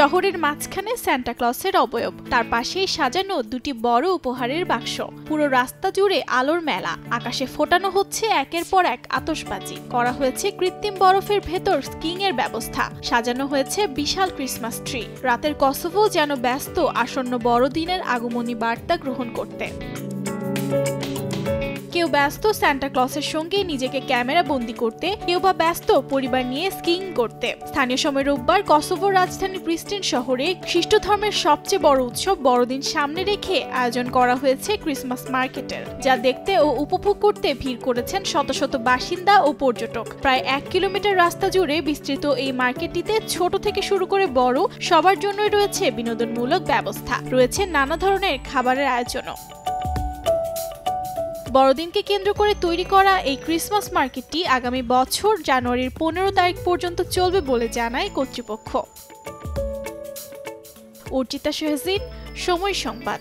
শহরের মাঝখানে সান্টা ক্লসের অবয়ব, তার পাশেই সাজানো দুটি বড় উপহারের বাক্স। পুরো রাস্তা জুড়ে আলোর মেলা, আকাশে ফোটানো হচ্ছে একের পর এক আতশবাজি। করা হয়েছে কৃত্রিম বরফের ভেতর স্কিং এর ব্যবস্থা, সাজানো হয়েছে বিশাল ক্রিসমাস ট্রি। রাতের কসোভো যেন ব্যস্ত আসন্ন বড়দিনের আগমনী বার্তা গ্রহণ করতে। কেউ ব্যস্ত সান্টা ক্লসের সঙ্গে নিজেকে ক্যামেরা বন্দী করতে, কেউ বা ব্যস্ত পরিবার নিয়ে স্কিইং করতে। স্থানীয় সময় রোববার কসোভোর রাজধানী প্রিস্টিন শহরে খ্রিস্ট ধর্মের সবচেয়ে বড় উৎসব বড়দিন সামনে রেখে আয়োজন করা হয়েছে ক্রিসমাস মার্কেটের, যা দেখতে ও উপভোগ করতে ভিড় করেছেন শত শত বাসিন্দা ও পর্যটক। প্রায় 1 কিলোমিটার রাস্তা জুড়ে বিস্তৃত এই মার্কেটটিতে ছোট থেকে শুরু করে বড় সবার জন্যই রয়েছে বিনোদনমূলক ব্যবস্থা, রয়েছে নানা ধরনের খাবারের আয়োজনও। বড়দিনকে কেন্দ্র করে তৈরি করা এই ক্রিসমাস মার্কেটটি আগামী বছর জানুয়ারির 15 তারিখ পর্যন্ত চলবে বলে জানায় কর্তৃপক্ষ। অর্চিতা শাহজিন, সময় সংবাদ।